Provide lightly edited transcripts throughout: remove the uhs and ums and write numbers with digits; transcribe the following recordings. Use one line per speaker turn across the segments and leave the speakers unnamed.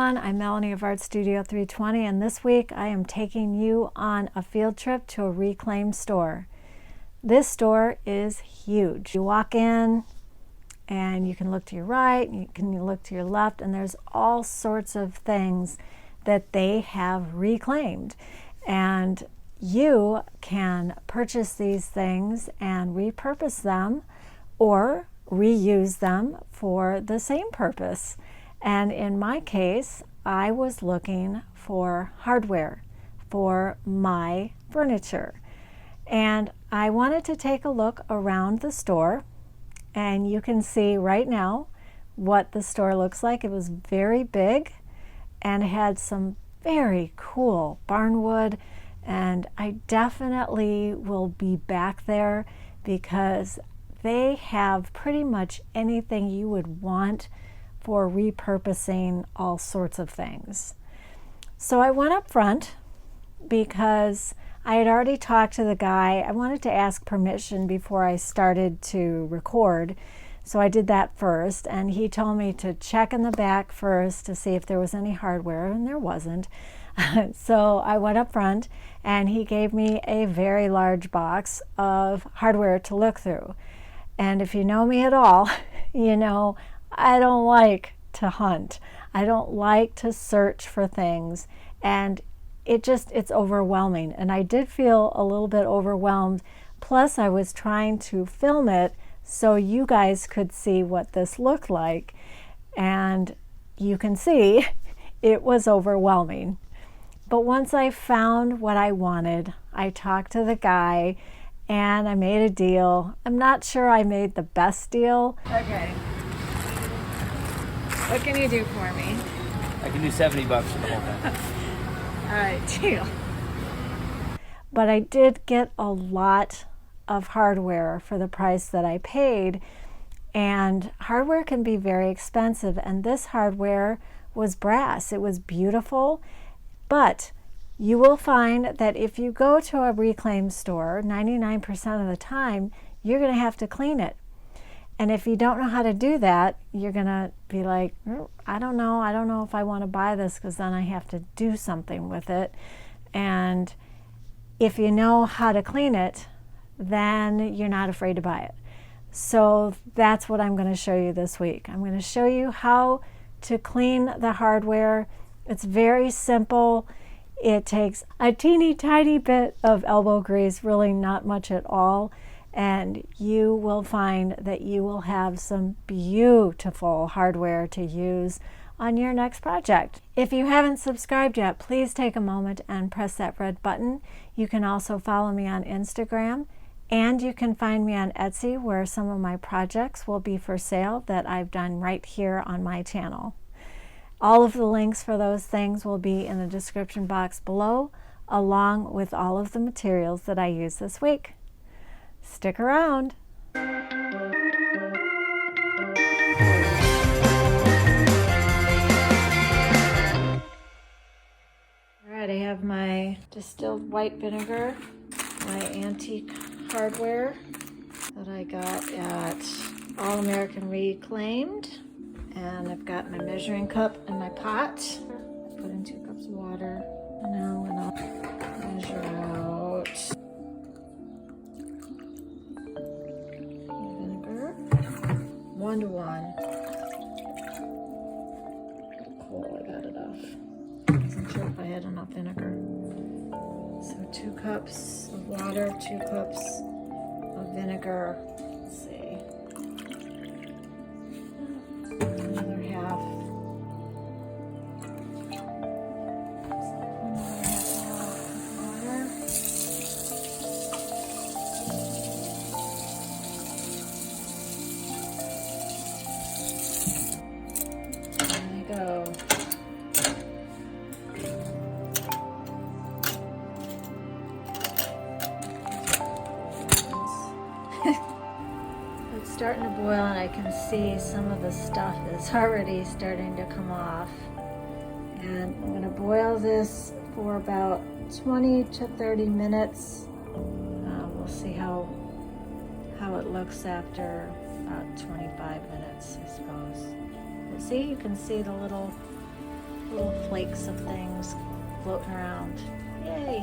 everyone, I'm Melanie of Art Studio 320, and this week I am taking you on a field trip to a reclaimed store. This store is huge. You walk in and you can look to your right, you can look to your left, and there's all sorts of things that they have reclaimed. And you can purchase these things and repurpose them or reuse them for the same purpose. And in my case, I was looking for hardware for my furniture. And I wanted to take a look around the store, and you can see right now what the store looks like. It was very big and had some very cool barnwood, and I definitely will be back there because they have pretty much anything you would want for repurposing all sorts of things. So I went up front because I had already talked to the guy. I wanted to ask permission before I started to record, so I did that first, and he told me to check in the back first to see if there was any hardware, and there wasn't. So I went up front and he gave me a very large box of hardware to look through. And if you know me at all, you know I don't like to hunt. I don't like to search for things, and it's overwhelming. And I did feel a little bit overwhelmed. Plus I was trying to film it so you guys could see what this looked like. And you can see it was overwhelming. But once I found what I wanted, I talked to the guy and I made a deal. I'm not sure I made the best deal. Okay. What can you do for me?
I can do $70 for the whole thing.
All right, deal. But I did get a lot of hardware for the price that I paid, and hardware can be very expensive, and this hardware was brass. It was beautiful, but you will find that if you go to a reclaimed store, 99% of the time, you're going to have to clean it. And if you don't know how to do that, you're going to be like, I don't know if I want to buy this, because then I have to do something with it. And if you know how to clean it, then you're not afraid to buy it. So that's what I'm going to show you this week. I'm going to show you how to clean the hardware. It's very simple. It takes a teeny tiny bit of elbow grease, really not much at all. And you will find that you will have some beautiful hardware to use on your next project. If you haven't subscribed yet, please take a moment and press that red button. You can also follow me on Instagram, and you can find me on Etsy, where some of my projects will be for sale that I've done right here on my channel. All of the links for those things will be in the description box below, along with all of the materials that I use this week. Stick around. All right, I have my distilled white vinegar, my antique hardware that I got at All American Reclaimed, and I've got my measuring cup and my pot. I put in 2 cups of water. Now I'm gonna measure out vinegar, 1 to 1. Cool, I got enough. Wasn't sure if I had enough vinegar. So 2 cups of water, 2 cups of vinegar. Let's see. Another half. Water. There we go. It's starting to boil, and I can see some of the stuff is already starting to come off. And I'm going to boil this for about 20 to 30 minutes. We'll see how it looks after about 25 minutes, I suppose. But see, you can see the little flakes of things floating around. Yay!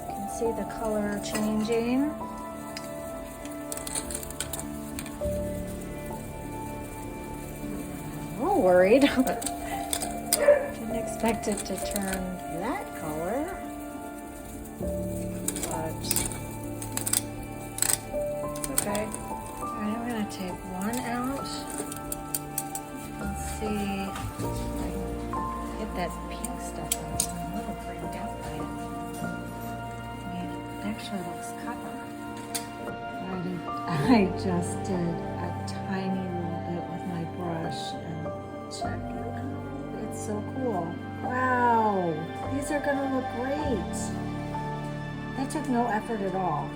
You can see the color changing. I'm a little worried. Didn't expect it to turn that color. But okay. Alright, I'm gonna take one out. Let's see if I can get that pink stuff out. I'm a little freaked out by it. I mean, it actually looks copper. I just did a tiny little bit with my brush and check it out. It's so cool. Wow, these are gonna look great. That took no effort at all.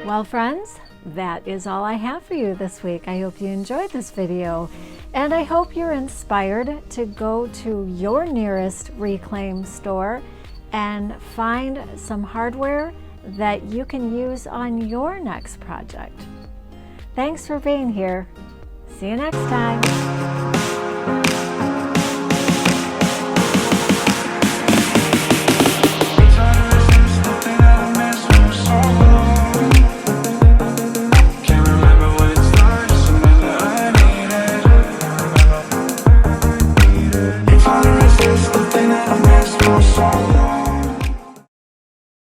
Well, friends, that is all I have for you this week. I hope you enjoyed this video, and I hope you're inspired to go to your nearest reclaim store and find some hardware that you can use on your next project. Thanks for being here. See you next time.